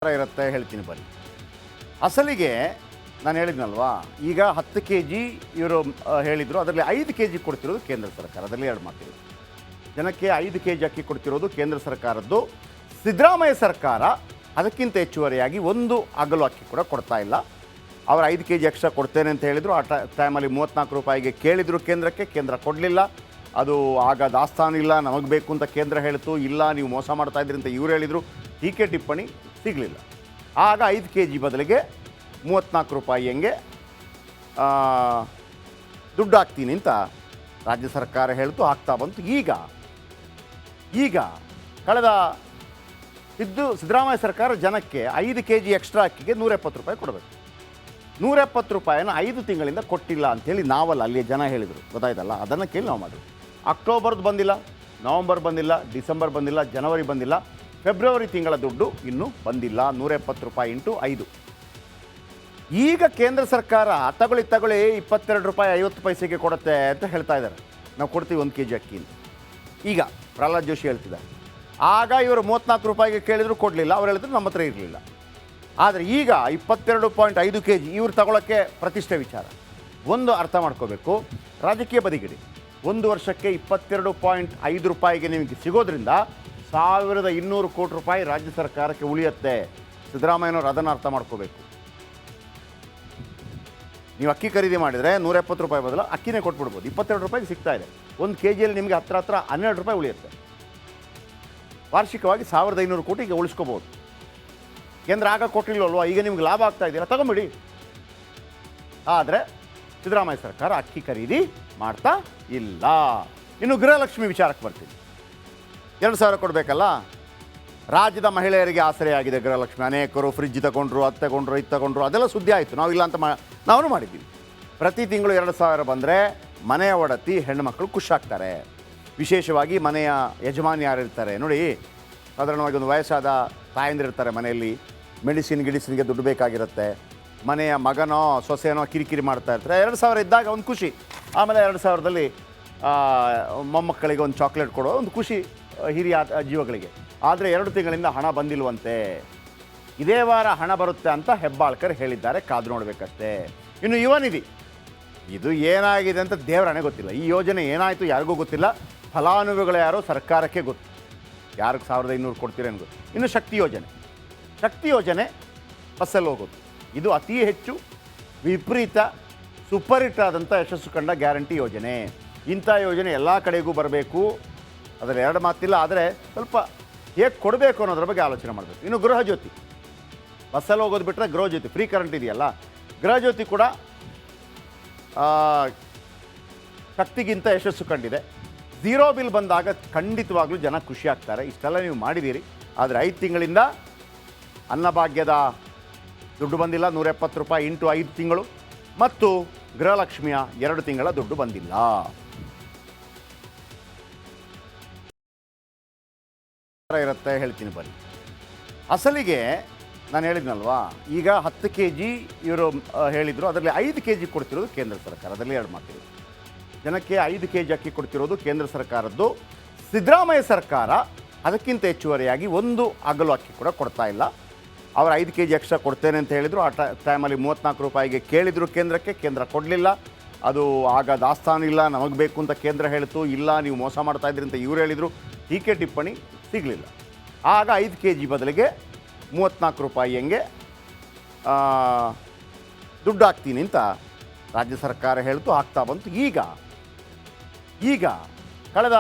ಇರುತ್ತೆ ಹೇಳ್ತೀನಿ ಬನ್ನಿ. ಅಸಲಿಗೆ ನಾನು ಹೇಳಿದ್ನಲ್ವಾ, ಈಗ 10 kg ಇವರು ಹೇಳಿದರು, ಅದರಲ್ಲಿ 5 kg ಕೊಡ್ತಿರೋದು ಕೇಂದ್ರ ಸರ್ಕಾರ. ಅದರಲ್ಲಿ ಎರಡು ಮಾತಿಲ್ಲ. ಜನಕ್ಕೆ 5 kg ಅಕ್ಕಿ ಕೊಡ್ತಿರೋದು ಕೇಂದ್ರ ಸರ್ಕಾರದ್ದು. ಸಿದ್ದರಾಮಯ್ಯ ಸರ್ಕಾರ ಅದಕ್ಕಿಂತ ಹೆಚ್ಚುವರಿಯಾಗಿ ಒಂದು ಅಗಲು ಅಕ್ಕಿ ಕೂಡ ಕೊಡ್ತಾ ಇಲ್ಲ. ಅವರು 5 kg ಎಕ್ಸ್ಟ್ರಾ ಕೊಡ್ತೇನೆ ಅಂತ ಹೇಳಿದರು. ಆ ಟೈಮಲ್ಲಿ 34 ರೂಪಾಯಿಗೆ ಕೇಳಿದರು ಕೇಂದ್ರಕ್ಕೆ, ಕೇಂದ್ರ ಕೊಡಲಿಲ್ಲ. ಅದು ಆಗ ದಾಸ್ತಾನಿಲ್ಲ, ನಮಗೆ ಬೇಕು ಅಂತ ಕೇಂದ್ರ ಹೇಳಿತು. ಇಲ್ಲ, ನೀವು ಮೋಸ ಮಾಡ್ತಾ ಇದ್ರಿ ಅಂತ ಇವ್ರು ಹೇಳಿದರು. ಟೀಕೆ ಟಿಪ್ಪಣಿ ಸಿಗಲಿಲ್ಲ. ಆಗ 5 kg ಬದಲಿಗೆ 34 ರೂಪಾಯಿ ಹೆಂಗೆ ದುಡ್ಡು ಹಾಕ್ತೀನಿ ಅಂತ ರಾಜ್ಯ ಸರ್ಕಾರ ಹೇಳ್ತು, ಆಗ್ತಾ ಬಂತು. ಈಗ ಕಳೆದ ಸಿದ್ದರಾಮಯ್ಯ ಸರ್ಕಾರ ಜನಕ್ಕೆ 5 kg ಎಕ್ಸ್ಟ್ರಾ ಅಕ್ಕಿಗೆ 170 ರೂಪಾಯಿ ಕೊಡಬೇಕು. 170 ರೂಪಾಯಿನ 5 ತಿಂಗಳಿಂದ ಕೊಟ್ಟಿಲ್ಲ ಅಂಥೇಳಿ ನಾವಲ್ಲ, ಅಲ್ಲಿ ಜನ ಹೇಳಿದರು, ಗೊತ್ತಾಯ್ತಲ್ಲ. ಅದನ್ನು ಕೇಳಿ ನಾವು ಮಾಡಿದ್ವಿ. ಅಕ್ಟೋಬರ್ದು ಬಂದಿಲ್ಲ, ನವಂಬರ್ ಬಂದಿಲ್ಲ, ಡಿಸೆಂಬರ್ ಬಂದಿಲ್ಲ, ಜನವರಿ ಬಂದಿಲ್ಲ, ಫೆಬ್ರವರಿ ತಿಂಗಳ ದುಡ್ಡು ಇನ್ನೂ ಬಂದಿಲ್ಲ. 170 ರೂಪಾಯಿ ಇಂಟು 5. ಈಗ ಕೇಂದ್ರ ಸರ್ಕಾರ ತಗೊಳ್ಳಿ 22 ರೂಪಾಯಿ 50 ಪೈಸೆಗೆ ಕೊಡುತ್ತೆ ಅಂತ ಹೇಳ್ತಾ ಇದ್ದಾರೆ. ನಾವು ಕೊಡ್ತೀವಿ 1 kg ಅಕ್ಕಿ ಅಂತ. ಈಗ ಪ್ರಹ್ಲಾದ್ ಜೋಶಿ ಹೇಳ್ತಿದ್ದಾರೆ. ಆಗ ಇವರು 34 ರೂಪಾಯಿಗೆ ಕೇಳಿದ್ರು, ಕೊಡಲಿಲ್ಲ. ಅವ್ರು ಹೇಳಿದ್ರು ನಮ್ಮ ಹತ್ರ ಇರಲಿಲ್ಲ. ಆದರೆ ಈಗ 22.5 kg ಇವ್ರು ತಗೊಳ್ಳೋಕ್ಕೆ ಪ್ರತಿಷ್ಠೆ ವಿಚಾರ. ಒಂದು ಅರ್ಥ ಮಾಡ್ಕೋಬೇಕು, ರಾಜಕೀಯ ಬದಿಗಿಡಿ. 1 ವರ್ಷಕ್ಕೆ 22.5 ರೂಪಾಯಿಗೆ ನಿಮಗೆ ಸಿಗೋದ್ರಿಂದ 1200 ಕೋಟಿ ರೂಪಾಯಿ ರಾಜ್ಯ ಸರ್ಕಾರಕ್ಕೆ ಉಳಿಯುತ್ತೆ. ಸಿದ್ದರಾಮಯ್ಯನವರು ಅದನ್ನು ಅರ್ಥ ಮಾಡ್ಕೋಬೇಕು. ನೀವು ಅಕ್ಕಿ ಖರೀದಿ ಮಾಡಿದರೆ 170 ರೂಪಾಯಿ ಬದಲು ಅಕ್ಕಿನೇ ಕೊಟ್ಬಿಡ್ಬೋದು. 22 ರೂಪಾಯಿಗೆ ಸಿಗ್ತಾ ಇದೆ. 1 kg ಯಲ್ಲಿ ನಿಮಗೆ ಹತ್ರ 12 ರೂಪಾಯಿ ಉಳಿಯುತ್ತೆ. ವಾರ್ಷಿಕವಾಗಿ 1500 ಕೋಟಿಗೆ ಉಳಿಸ್ಕೋಬೋದು. ಕೇಂದ್ರ ಆಗ ಕೊಟ್ಟಿಲ್ಲವಲ್ವ, ಈಗ ನಿಮ್ಗೆ ಲಾಭ ಆಗ್ತಾ ಇದೆಯಲ್ಲ, ತಗೊಂಬಿಡಿ. ಆದರೆ ಸಿದ್ದರಾಮಯ್ಯ ಸರ್ಕಾರ ಅಕ್ಕಿ ಖರೀದಿ ಮಾಡ್ತಾ ಇಲ್ಲ. ಇನ್ನು ಗೃಹಲಕ್ಷ್ಮಿ ವಿಚಾರಕ್ಕೆ ಬರ್ತೀನಿ. 2000 ಕೊಡಬೇಕಲ್ಲ. ರಾಜ್ಯದ ಮಹಿಳೆಯರಿಗೆ ಆಸರೆಯಾಗಿದೆ ಗೃಹಲಕ್ಷ್ಮಿ. ಅನೇಕರು ಫ್ರಿಜ್ ತಗೊಂಡ್ರು, ಅದು ತಗೊಂಡ್ರು, ಇದು ತಗೊಂಡ್ರು, ಅದೆಲ್ಲ ಸುದ್ದಿ ಆಯಿತು. ನಾವು ಇಲ್ಲ ಅಂತ ನಾವು ಮಾಡಿದ್ದೀವಿ. ಪ್ರತಿ ತಿಂಗಳು 2000 ಬಂದರೆ ಮನೆಯ ಒಡತಿ ಹೆಣ್ಣುಮಕ್ಕಳು ಖುಷಿಯಾಗ್ತಾರೆ. ವಿಶೇಷವಾಗಿ ಮನೆಯ ಯಜಮಾನಿ ಯಾರಿರ್ತಾರೆ ನೋಡಿ, ಸಾಧಾರಣವಾಗಿ ಒಂದು ವಯಸ್ಸಾದ ತಾಯಂದಿರ್ತಾರೆ ಮನೆಯಲ್ಲಿ. ಗಿಡಿಸಿನ್ಗೆ ದುಡ್ಡು ಬೇಕಾಗಿರುತ್ತೆ. ಮನೆಯ ಮಗನೋ ಸೊಸೆನೋ ಕಿರಿಕಿರಿ ಮಾಡ್ತಾ ಇರ್ತಾರೆ. 2000 ಇದ್ದಾಗ ಒಂದು ಖುಷಿ. ಆಮೇಲೆ 2000ದಲ್ಲಿ ಮೊಮ್ಮಕ್ಕಳಿಗೆ ಒಂದು ಚಾಕ್ಲೇಟ್ ಕೊಡೋ ಒಂದು ಖುಷಿ ಹಿರಿಯ ಜೀವಗಳಿಗೆ. ಆದರೆ 2 ತಿಂಗಳಿಂದ ಹಣ ಬಂದಿಲ್ವಂತೆ. ಇದೇ ವಾರ ಹಣ ಬರುತ್ತೆ ಅಂತ ಹೆಬ್ಬಾಳ್ಕರ್ ಹೇಳಿದ್ದಾರೆ. ಕಾದು ನೋಡಬೇಕಷ್ಟೇ. ಇನ್ನು ಯುವ ನಿಧಿ, ಇದು ಏನಾಗಿದೆ ಅಂತ ದೇವರನೇ ಗೊತ್ತಿಲ್ಲ. ಈ ಯೋಜನೆ ಏನಾಯಿತು ಯಾರಿಗೂ ಗೊತ್ತಿಲ್ಲ. ಫಲಾನುಭವಿಗಳು ಯಾರೋ ಸರ್ಕಾರಕ್ಕೆ ಗೊತ್ತು. ಯಾರಿಗೆ 1500 ಕೊಡ್ತೀರೇನು ಗೊತ್ತು. ಇನ್ನು ಶಕ್ತಿ ಯೋಜನೆ ಬಸ್ಸಲ್ಲಿ ಹೋಗೋದು, ಇದು ಅತಿ ಹೆಚ್ಚು ವಿಪರೀತ ಸೂಪರ್ಹಿಟ್ ಆದಂಥ ಯಶಸ್ಸು ಕಂಡ ಗ್ಯಾರಂಟಿ ಯೋಜನೆ. ಇಂಥ ಯೋಜನೆ ಎಲ್ಲ ಕಡೆಗೂ ಬರಬೇಕು, ಅದರಲ್ಲಿ ಎರಡು ಮಾತಿಲ್ಲ. ಆದರೆ ಸ್ವಲ್ಪ ಹೇಗೆ ಕೊಡಬೇಕು ಅನ್ನೋದ್ರ ಬಗ್ಗೆ ಆಲೋಚನೆ ಮಾಡಬೇಕು. ಇನ್ನು ಗೃಹಜ್ಯೋತಿ, ಬಸ್ಸಲ್ಲಿ ಹೋಗೋದು ಬಿಟ್ಟರೆ ಗೃಹಜ್ಯೋತಿ ಫ್ರೀ ಕರೆಂಟ್ ಇದೆಯಲ್ಲ, ಗೃಹಜ್ಯೋತಿ ಕೂಡ ಶಕ್ತಿಗಿಂತ ಯಶಸ್ಸು ಕಂಡಿದೆ. 0 ಬಿಲ್ ಬಂದಾಗ ಖಂಡಿತವಾಗ್ಲೂ ಜನ ಖುಷಿ ಆಗ್ತಾರೆ. ಇಷ್ಟೆಲ್ಲ ನೀವು ಮಾಡಿದ್ದೀರಿ, ಆದರೆ 5 ತಿಂಗಳಿಂದ ಅನ್ನಭಾಗ್ಯದ ದುಡ್ಡು ಬಂದಿಲ್ಲ. 170 ರೂಪಾಯಿ ಇಂಟು 5 ತಿಂಗಳು, ಮತ್ತು ಗೃಹಲಕ್ಷ್ಮಿಯ 2 ತಿಂಗಳ ದುಡ್ಡು ಬಂದಿಲ್ಲ. ಇರುತ್ತೆ ಹೇಳ್ತೀನಿ ಬನ್ನಿ. ಅಸಲಿಗೆ ನಾನು ಹೇಳಿದ್ನಲ್ವಾ, ಈಗ 10 kg ಇವರು ಹೇಳಿದರು, ಅದರಲ್ಲಿ 5 kg ಕೊಡ್ತಿರೋದು ಕೇಂದ್ರ ಸರ್ಕಾರ. ಅದರಲ್ಲಿ ಎರಡು ಮಾತಿಲ್ಲ. ಜನಕ್ಕೆ 5 kg ಅಕ್ಕಿ ಕೊಡ್ತಿರೋದು ಕೇಂದ್ರ ಸರ್ಕಾರದ್ದು. ಸಿದ್ದರಾಮಯ್ಯ ಸರ್ಕಾರ ಅದಕ್ಕಿಂತ ಹೆಚ್ಚುವರಿಯಾಗಿ ಒಂದು ಅಗಲು ಅಕ್ಕಿ ಕೂಡ ಕೊಡ್ತಾ ಇಲ್ಲ. ಅವರು 5 kg ಎಕ್ಸ್ಟ್ರಾ ಕೊಡ್ತೇನೆ ಅಂತ ಹೇಳಿದರು. ಆ ಟೈಮಲ್ಲಿ 34 ರೂಪಾಯಿಗೆ ಕೇಳಿದರು ಕೇಂದ್ರಕ್ಕೆ, ಕೇಂದ್ರ ಕೊಡಲಿಲ್ಲ. ಅದು ಆಗ ದಾಸ್ತಾನಿಲ್ಲ, ನಮಗೆ ಬೇಕು ಅಂತ ಕೇಂದ್ರ ಹೇಳಿತು. ಇಲ್ಲ, ನೀವು ಮೋಸ ಮಾಡ್ತಾ ಇದ್ರಿ ಅಂತ ಇವ್ರು ಹೇಳಿದರು. ಟೀಕೆ ಟಿಪ್ಪಣಿ ಸಿಗಲಿಲ್ಲ. ಆಗ 5 kg ಬದಲಿಗೆ 34 ರೂಪಾಯಿ ಹೆಂಗೆ ದುಡ್ಡು ಹಾಕ್ತೀನಿ ಅಂತ ರಾಜ್ಯ ಸರ್ಕಾರ ಹೇಳ್ತು, ಆಗ್ತಾ ಬಂತು. ಈಗ ಕಳೆದ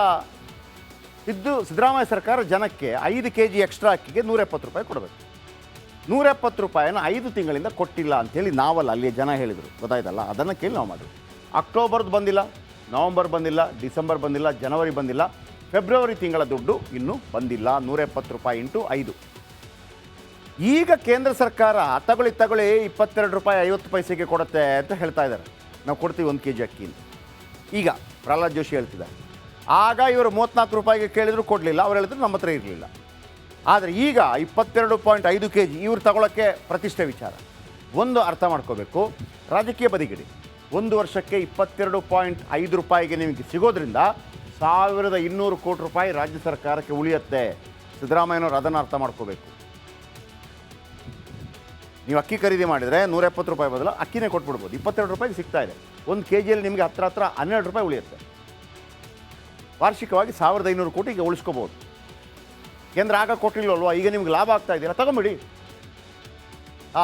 ಸಿದ್ದರಾಮಯ್ಯ ಸರ್ಕಾರ ಜನಕ್ಕೆ 5 kg ಎಕ್ಸ್ಟ್ರಾ ಅಕ್ಕಿಗೆ 170 ರೂಪಾಯಿ ಕೊಡಬೇಕು. 170 ರೂಪಾಯಿನ 5 ತಿಂಗಳಿಂದ ಕೊಟ್ಟಿಲ್ಲ ಅಂಥೇಳಿ ನಾವಲ್ಲ, ಅಲ್ಲಿ ಜನ ಹೇಳಿದರು, ಗೊತ್ತಾಯ್ತಲ್ಲ. ಅದನ್ನು ಕೇಳಿ ನಾವು ಮಾಡಿದ್ವಿ. ಅಕ್ಟೋಬರ್ದು ಬಂದಿಲ್ಲ, ನವಂಬರ್ ಬಂದಿಲ್ಲ, ಡಿಸೆಂಬರ್ ಬಂದಿಲ್ಲ, ಜನವರಿ ಬಂದಿಲ್ಲ, ಫೆಬ್ರವರಿ ತಿಂಗಳ ದುಡ್ಡು ಇನ್ನೂ ಬಂದಿಲ್ಲ. 170 ರೂಪಾಯಿ ಇಂಟು 5. ಈಗ ಕೇಂದ್ರ ಸರ್ಕಾರ ತಗೊಳ್ಳಿ 22 ರೂಪಾಯಿ 50 ಪೈಸೆಗೆ ಕೊಡುತ್ತೆ ಅಂತ ಹೇಳ್ತಾ ಇದ್ದಾರೆ. ನಾವು ಕೊಡ್ತೀವಿ 1 kg ಅಕ್ಕಿ ಅಂತ. ಈಗ ಪ್ರಹ್ಲಾದ್ ಜೋಶಿ ಹೇಳ್ತಿದ್ದಾರೆ. ಆಗ ಇವರು 34 ರೂಪಾಯಿಗೆ ಕೇಳಿದ್ರು, ಕೊಡಲಿಲ್ಲ. ಅವ್ರು ಹೇಳಿದ್ರು ನಮ್ಮ ಹತ್ರ ಇರಲಿಲ್ಲ. ಆದರೆ ಈಗ 22.5 kg ಇವ್ರು ತಗೊಳ್ಳೋಕ್ಕೆ ಪ್ರತಿಷ್ಠೆ ವಿಚಾರ. ಒಂದು ಅರ್ಥ ಮಾಡ್ಕೋಬೇಕು, ರಾಜಕೀಯ ಬದಿಗಿಡಿ. 1 ವರ್ಷಕ್ಕೆ 22.5 ರೂಪಾಯಿಗೆ ನಿಮಗೆ ಸಿಗೋದ್ರಿಂದ 1200 ಕೋಟಿ ರೂಪಾಯಿ ರಾಜ್ಯ ಸರ್ಕಾರಕ್ಕೆ ಉಳಿಯುತ್ತೆ. ಸಿದ್ದರಾಮಯ್ಯನವರು ಅದನ್ನು ಅರ್ಥ ಮಾಡ್ಕೋಬೇಕು. ನೀವು ಅಕ್ಕಿ ಖರೀದಿ ಮಾಡಿದರೆ 170 ರೂಪಾಯಿ ಬದಲು ಅಕ್ಕಿನೇ ಕೊಟ್ಬಿಡ್ಬೋದು. 22 ರೂಪಾಯಿಗೆ ಸಿಗ್ತಾ ಇದೆ. ಒಂದು ಕೆ ಜಿಯಲ್ಲಿ ನಿಮಗೆ ಹತ್ರ 12 ರೂಪಾಯಿ ಉಳಿಯುತ್ತೆ. ವಾರ್ಷಿಕವಾಗಿ 1500 ಕೋಟಿ ಈಗ ಉಳಿಸ್ಕೋಬೋದು. ಕೇಂದ್ರ ಆಗ ಕೊಟ್ಟಿಲ್ವಲ್ವಾ, ಈಗ ನಿಮ್ಗೆ ಲಾಭ ಆಗ್ತಾ ಇದೆಯಲ್ಲ, ತಗೊಂಬಿಡಿ.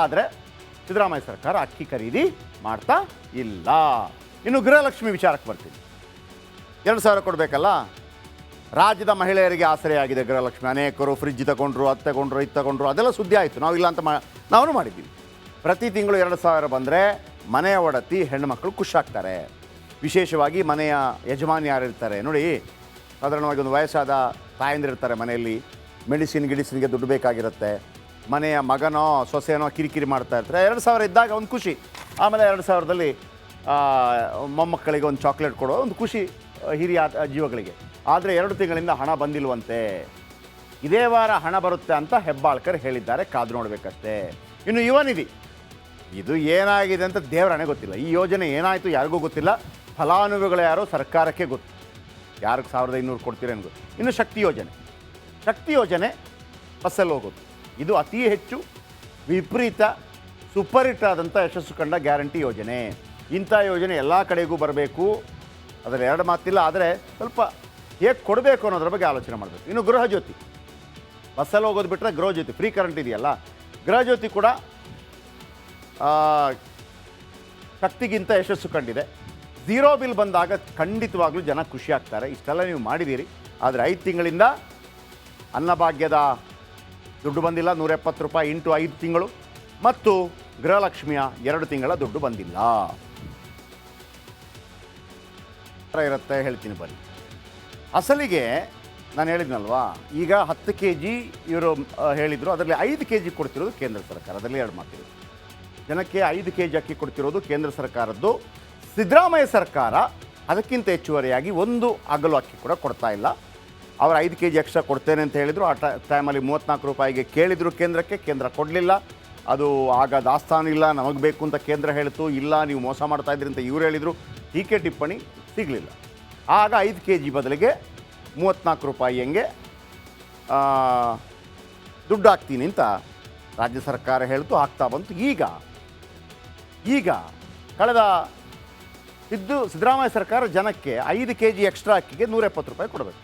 ಆದರೆ ಸಿದ್ದರಾಮಯ್ಯ ಸರ್ಕಾರ ಅಕ್ಕಿ ಖರೀದಿ ಮಾಡ್ತಾ ಇಲ್ಲ. ಇನ್ನು ಗೃಹಲಕ್ಷ್ಮಿ ವಿಚಾರಕ್ಕೆ ಬರ್ತೀನಿ. 2000 ಕೊಡಬೇಕಲ್ಲ. ರಾಜ್ಯದ ಮಹಿಳೆಯರಿಗೆ ಆಸರೆಯಾಗಿದೆ ಗೃಹಲಕ್ಷ್ಮಿ. ಅನೇಕರು ಫ್ರಿಜ್ ತಗೊಂಡ್ರು, ಅದು ತಗೊಂಡ್ರು, ಇದು ತಗೊಂಡ್ರು, ಅದೆಲ್ಲ ಸುದ್ದಿ ಆಯಿತು. ನಾವು ಇಲ್ಲ ಅಂತ ನಾವು ಮಾಡಿದ್ದೀವಿ. ಪ್ರತಿ ತಿಂಗಳು 2000 ಬಂದರೆ ಮನೆಯ ಒಡತಿ ಹೆಣ್ಣುಮಕ್ಕಳು ಖುಷಿಯಾಗ್ತಾರೆ. ವಿಶೇಷವಾಗಿ ಮನೆಯ ಯಜಮಾನಿ ಯಾರಿರ್ತಾರೆ ನೋಡಿ, ಸಾಧಾರಣವಾಗಿ ಒಂದು ವಯಸ್ಸಾದ ತಾಯಂದಿರ್ತಾರೆ ಮನೆಯಲ್ಲಿ, ಗಿಡಿಸಿನ್ಗೆ ದುಡ್ಡು ಬೇಕಾಗಿರುತ್ತೆ. ಮನೆಯ ಮಗನೋ ಸೊಸೆನೋ ಕಿರಿಕಿರಿ ಮಾಡ್ತಾ ಇರ್ತಾರೆ. 2000 ಇದ್ದಾಗ ಒಂದು ಖುಷಿ. ಆಮೇಲೆ 2000ದಲ್ಲಿ ಮೊಮ್ಮಕ್ಕಳಿಗೆ ಒಂದು ಚಾಕ್ಲೇಟ್ ಕೊಡೋ ಒಂದು ಖುಷಿ ಹಿರಿಯ ಜೀವಗಳಿಗೆ. ಆದರೆ 2 ತಿಂಗಳಿಂದ ಹಣ ಬಂದಿಲ್ವಂತೆ. ಇದೇ ವಾರ ಹಣ ಬರುತ್ತೆ ಅಂತ ಹೆಬ್ಬಾಳ್ಕರ್ ಹೇಳಿದ್ದಾರೆ. ಕಾದು ನೋಡಬೇಕಷ್ಟೇ. ಇನ್ನು ಯುವ ನಿಧಿ, ಇದು ಏನಾಗಿದೆ ಅಂತ ದೇವರಾಣೆ ಗೊತ್ತಿಲ್ಲ. ಈ ಯೋಜನೆ ಏನಾಯಿತು ಯಾರಿಗೂ ಗೊತ್ತಿಲ್ಲ. ಫಲಾನುಭವಿಗಳು ಯಾರೋ ಸರ್ಕಾರಕ್ಕೆ ಗೊತ್ತು. ಯಾರಿಗೆ 1500 ಕೊಡ್ತೀರೇನು ಗೊತ್ತು. ಇನ್ನು ಶಕ್ತಿ ಯೋಜನೆ ಬಸ್ಸಲ್ಲಿ ಹೋಗೋದು, ಇದು ಅತಿ ಹೆಚ್ಚು ವಿಪರೀತ ಸೂಪರ್ ಹಿಟ್ ಆದಂಥ ಯಶಸ್ಸು ಕಂಡ ಗ್ಯಾರಂಟಿ ಯೋಜನೆ. ಇಂಥ ಯೋಜನೆ ಎಲ್ಲ ಕಡೆಗೂ ಬರಬೇಕು, ಅದರಲ್ಲಿ 2 ಮಾತಿಲ್ಲ. ಆದರೆ ಸ್ವಲ್ಪ ಹೇಗೆ ಕೊಡಬೇಕು ಅನ್ನೋದ್ರ ಬಗ್ಗೆ ಆಲೋಚನೆ ಮಾಡಬೇಕು. ಇನ್ನು ಗೃಹಜ್ಯೋತಿ, ಬಸ್ಸಲ್ಲಿ ಹೋಗೋದು ಬಿಟ್ಟರೆ ಗೃಹಜ್ಯೋತಿ ಫ್ರೀ ಕರೆಂಟ್ ಇದೆಯಲ್ಲ, ಗೃಹಜ್ಯೋತಿ ಕೂಡ ಶಕ್ತಿಗಿಂತ ಯಶಸ್ಸು ಕಂಡಿದೆ. 0 ಬಿಲ್ ಬಂದಾಗ ಖಂಡಿತವಾಗ್ಲೂ ಜನ ಖುಷಿಯಾಗ್ತಾರೆ. ಇಷ್ಟೆಲ್ಲ ನೀವು ಮಾಡಿದ್ದೀರಿ, ಆದರೆ 5 ತಿಂಗಳಿಂದ ಅನ್ನಭಾಗ್ಯದ ದುಡ್ಡು ಬಂದಿಲ್ಲ. 170 ರೂಪಾಯಿ ಇಂಟು 5 ತಿಂಗಳು, ಮತ್ತು ಗೃಹಲಕ್ಷ್ಮಿಯ 2 ತಿಂಗಳ ದುಡ್ಡು ಬಂದಿಲ್ಲ. ಇರುತ್ತೆ ಹೇಳ್ತೀನಿ ಬನ್ನಿ. ಅಸಲಿಗೆ ನಾನು ಹೇಳಿದ್ನಲ್ವಾ, ಈಗ 10 kg ಇವರು ಹೇಳಿದರು, ಅದರಲ್ಲಿ 5 kg ಕೊಡ್ತಿರೋದು ಕೇಂದ್ರ ಸರ್ಕಾರ. ಅದರಲ್ಲಿ 2 ಮಾತಿಲ್ಲ. ಜನಕ್ಕೆ 5 kg ಅಕ್ಕಿ ಕೊಡ್ತಿರೋದು ಕೇಂದ್ರ ಸರ್ಕಾರದ್ದು. ಸಿದ್ದರಾಮಯ್ಯ ಸರ್ಕಾರ ಅದಕ್ಕಿಂತ ಹೆಚ್ಚುವರಿಯಾಗಿ 1 ಅಗಲು ಅಕ್ಕಿ ಕೂಡ ಕೊಡ್ತಾ ಇಲ್ಲ. ಅವರು 5 kg ಎಕ್ಸ್ಟ್ರಾ ಕೊಡ್ತೇನೆ ಅಂತ ಹೇಳಿದರು. ಆ ಟೈಮಲ್ಲಿ 34 ರೂಪಾಯಿಗೆ ಕೇಳಿದರು ಕೇಂದ್ರಕ್ಕೆ, ಕೇಂದ್ರ ಕೊಡಲಿಲ್ಲ. ಅದು ಆಗ ದಾಸ್ತಾನು ಇಲ್ಲ, ನಮಗೆ ಬೇಕು ಅಂತ ಕೇಂದ್ರ ಹೇಳಿತು. ಇಲ್ಲ, ನೀವು ಮೋಸ ಮಾಡ್ತಾಯಿದ್ರಿ ಅಂತ ಇವ್ರು ಹೇಳಿದರು. ಟೀಕೆ ಟಿಪ್ಪಣಿ ಸಿಗಲಿಲ್ಲ. ಆಗ 5 kg ಬದಲಿಗೆ 34 ರೂಪಾಯಿ ಹೆಂಗೆ ದುಡ್ಡು ಹಾಕ್ತೀನಿ ಅಂತ ರಾಜ್ಯ ಸರ್ಕಾರ ಹೇಳ್ತು, ಹಾಕ್ತಾ ಬಂತು. ಈಗ ಕಳೆದ ಸಿದ್ದರಾಮಯ್ಯ ಸರ್ಕಾರ ಜನಕ್ಕೆ 5 kg ಎಕ್ಸ್ಟ್ರಾ ಅಕ್ಕಿಗೆ 170 ರೂಪಾಯಿ ಕೊಡಬೇಕು.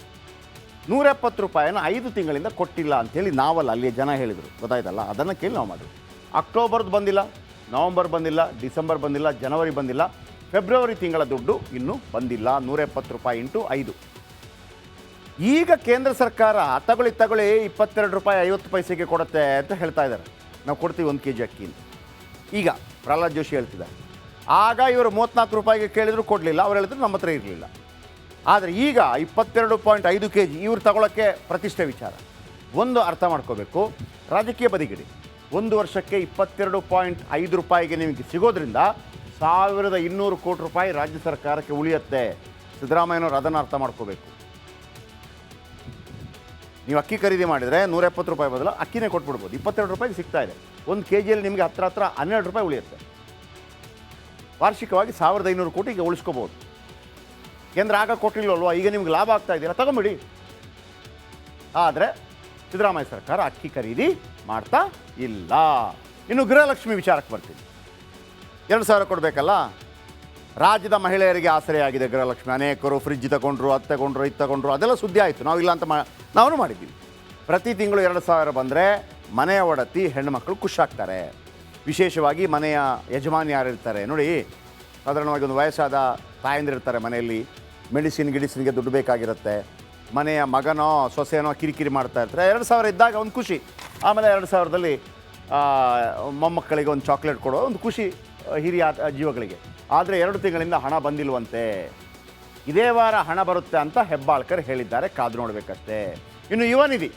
170 ರೂಪಾಯಿನ 5 ತಿಂಗಳಿಂದ ಕೊಟ್ಟಿಲ್ಲ ಅಂಥೇಳಿ ನಾವಲ್ಲ, ಅಲ್ಲಿಯ ಜನ ಹೇಳಿದರು, ಗೊತ್ತಾಯ್ತಲ್ಲ. ಅದನ್ನು ಕೇಳಿ ನಾವು ಮಾಡಿದ್ವಿ. ಅಕ್ಟೋಬರ್ದು ಬಂದಿಲ್ಲ, ನವಂಬರ್ ಬಂದಿಲ್ಲ, ಡಿಸೆಂಬರ್ ಬಂದಿಲ್ಲ, ಜನವರಿ ಬಂದಿಲ್ಲ, ಫೆಬ್ರವರಿ ತಿಂಗಳ ದುಡ್ಡು ಇನ್ನೂ ಬಂದಿಲ್ಲ. 170 ರೂಪಾಯಿ ಇಂಟು 5. ಈಗ ಕೇಂದ್ರ ಸರ್ಕಾರ ತಗೊಳ್ಳಿ 22 ರೂಪಾಯಿ 50 ಪೈಸೆಗೆ ಕೊಡುತ್ತೆ ಅಂತ ಹೇಳ್ತಾ ಇದ್ದಾರೆ. ನಾವು ಕೊಡ್ತೀವಿ 1 kg ಅಕ್ಕಿ ಅಂತ. ಈಗ ಪ್ರಹ್ಲಾದ್ ಜೋಶಿ ಹೇಳ್ತಿದ್ದಾರೆ. ಆಗ ಇವರು 34 ರೂಪಾಯಿಗೆ ಕೇಳಿದ್ರು, ಕೊಡಲಿಲ್ಲ. ಅವ್ರು ಹೇಳಿದ್ರು ನಮ್ಮ ಹತ್ರ ಇರಲಿಲ್ಲ. ಆದರೆ ಈಗ 22.5 kg ಇವ್ರು ತಗೊಳ್ಳೋಕ್ಕೆ ಪ್ರತಿಷ್ಠೆ ವಿಚಾರ. ಒಂದು ಅರ್ಥ ಮಾಡ್ಕೋಬೇಕು, ರಾಜಕೀಯ ಬದಿಗಿಡಿ. 1 ವರ್ಷಕ್ಕೆ 22.5 ರೂಪಾಯಿಗೆ ನಿಮಗೆ ಸಿಗೋದ್ರಿಂದ 1200 ಕೋಟಿ ರೂಪಾಯಿ ರಾಜ್ಯ ಸರ್ಕಾರಕ್ಕೆ ಉಳಿಯುತ್ತೆ. ಸಿದ್ದರಾಮಯ್ಯನವರು ಅದನ್ನು ಅರ್ಥ ಮಾಡ್ಕೋಬೇಕು. ನೀವು ಅಕ್ಕಿ ಖರೀದಿ ಮಾಡಿದರೆ 170 ರೂಪಾಯಿ ಬದಲು ಅಕ್ಕಿನೇ ಕೊಟ್ಬಿಡ್ಬೋದು. 22 ರೂಪಾಯಿಗೆ ಸಿಗ್ತಾ ಇದೆ. ಒಂದು ಕೆ ಜಿಯಲ್ಲಿ ನಿಮಗೆ ಹತ್ರ 12 ರೂಪಾಯಿ ಉಳಿಯುತ್ತೆ. ವಾರ್ಷಿಕವಾಗಿ 1500 ಕೋಟಿ ಈಗ ಉಳಿಸ್ಕೋಬೋದು. ಕೇಂದ್ರ ಆಗ ಕೊಟ್ಟಿಲ್ವಲ್ವಾ, ಈಗ ನಿಮ್ಗೆ ಲಾಭ ಆಗ್ತಾ ಇದೆಯಲ್ಲ, ತಗೊಂಬಿಡಿ. ಆದರೆ ಸಿದ್ದರಾಮಯ್ಯ ಸರ್ಕಾರ ಅಕ್ಕಿ ಖರೀದಿ ಮಾಡ್ತಾ ಇಲ್ಲ. ಇನ್ನು ಗೃಹಲಕ್ಷ್ಮಿ ವಿಚಾರಕ್ಕೆ ಬರ್ತೀನಿ. 2000 ಕೊಡಬೇಕಲ್ಲ. ರಾಜ್ಯದ ಮಹಿಳೆಯರಿಗೆ ಆಸರೆಯಾಗಿದೆ ಗೃಹಲಕ್ಷ್ಮಿ. ಅನೇಕರು ಫ್ರಿಜ್ ತಗೊಂಡ್ರು, ಅದು ತಗೊಂಡ್ರು, ಇದು ತಗೊಂಡ್ರು, ಅದೆಲ್ಲ ಸುದ್ದಿ ಆಯಿತು. ನಾವು ಇಲ್ಲ ಅಂತ ನಾವು ಮಾಡಿದ್ದೀವಿ. ಪ್ರತಿ ತಿಂಗಳು 2000 ಬಂದರೆ ಮನೆಯ ಒಡತಿ ಹೆಣ್ಣುಮಕ್ಕಳು ಖುಷಿಯಾಗ್ತಾರೆ. ವಿಶೇಷವಾಗಿ ಮನೆಯ ಯಜಮಾನಿ ಯಾರಿರ್ತಾರೆ ನೋಡಿ, ಸಾಧಾರಣವಾಗಿ ಒಂದು ವಯಸ್ಸಾದ ತಾಯಂದಿರ್ತಾರೆ ಮನೆಯಲ್ಲಿ, ಗಿಡಿಸಿನ್ಗೆ ದುಡ್ಡು ಬೇಕಾಗಿರುತ್ತೆ. ಮನೆಯ ಮಗನೋ ಸೊಸೆನೋ ಕಿರಿಕಿರಿ ಮಾಡ್ತಾ ಇರ್ತಾರೆ. 2000 ಇದ್ದಾಗ ಒಂದು ಖುಷಿ. ಆಮೇಲೆ 2000ದಲ್ಲಿ ಮೊಮ್ಮಕ್ಕಳಿಗೆ ಒಂದು ಚಾಕ್ಲೇಟ್ ಕೊಡೋ ಒಂದು ಖುಷಿ ಹಿರಿಯ ಜೀವಗಳಿಗೆ. ಆದರೆ 2 ತಿಂಗಳಿಂದ ಹಣ ಬಂದಿಲ್ವಂತೆ. ಇದೇ ವಾರ ಹಣ ಬರುತ್ತೆ ಅಂತ ಹೆಬ್ಬಾಳ್ಕರ್ ಹೇಳಿದ್ದಾರೆ. ಕಾದು ನೋಡಬೇಕಷ್ಟೇ. ಇನ್ನು ಯುವ ನಿಧಿ,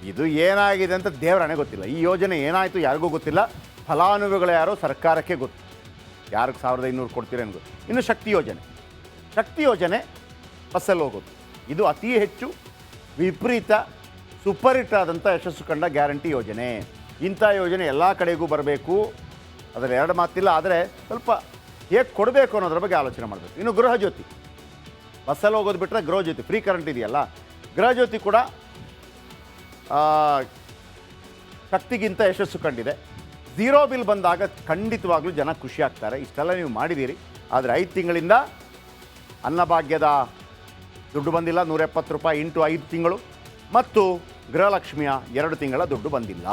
ಇದು ಏನಾಗಿದೆ ಅಂತ ದೇವರಾಣೆ ಗೊತ್ತಿಲ್ಲ. ಈ ಯೋಜನೆ ಏನಾಯಿತು ಯಾರಿಗೂ ಗೊತ್ತಿಲ್ಲ. ಫಲಾನುಭವಿಗಳು ಯಾರೋ ಸರ್ಕಾರಕ್ಕೆ ಗೊತ್ತು. ಯಾರಿಗೆ 1500 ಕೊಡ್ತೀರೇನು ಗೊತ್ತು. ಇನ್ನು ಶಕ್ತಿ ಯೋಜನೆ ಬಸ್ಸಲ್ಲಿ ಹೋಗೋದು, ಇದು ಅತಿ ಹೆಚ್ಚು ವಿಪರೀತ ಸೂಪರ್ ಹಿಟ್ ಆದಂಥ ಯಶಸ್ಸು ಕಂಡ ಗ್ಯಾರಂಟಿ ಯೋಜನೆ. ಇಂಥ ಯೋಜನೆ ಎಲ್ಲ ಕಡೆಗೂ ಬರಬೇಕು, ಅದರಲ್ಲಿ 2 ಮಾತಿಲ್ಲ. ಆದರೆ ಸ್ವಲ್ಪ ಹೇಗೆ ಕೊಡಬೇಕು ಅನ್ನೋದ್ರ ಬಗ್ಗೆ ಆಲೋಚನೆ ಮಾಡಬೇಕು. ಇನ್ನು ಗೃಹಜ್ಯೋತಿ, ಬಸ್ಸಲ್ಲಿ ಹೋಗೋದು ಬಿಟ್ಟರೆ ಗೃಹಜ್ಯೋತಿ ಫ್ರೀ ಕರೆಂಟ್ ಇದೆಯಲ್ಲ, ಗೃಹಜ್ಯೋತಿ ಕೂಡ ಶಕ್ತಿಗಿಂತ ಯಶಸ್ಸು ಕಂಡಿದೆ. ಝೀರೋ ಬಿಲ್ ಬಂದಾಗ ಖಂಡಿತವಾಗ್ಲೂ ಜನ ಖುಷಿ ಆಗ್ತಾರೆ. ಇಷ್ಟೆಲ್ಲ ನೀವು ಮಾಡಿದ್ದೀರಿ, ಆದರೆ 5 ತಿಂಗಳಿಂದ ಅನ್ನಭಾಗ್ಯದ ದುಡ್ಡು ಬಂದಿಲ್ಲ, 170 ರೂಪಾಯಿ ಇಂಟು 5 ತಿಂಗಳು, ಮತ್ತು ಗೃಹಲಕ್ಷ್ಮಿಯ 2 ತಿಂಗಳ ದುಡ್ಡು ಬಂದಿಲ್ಲ.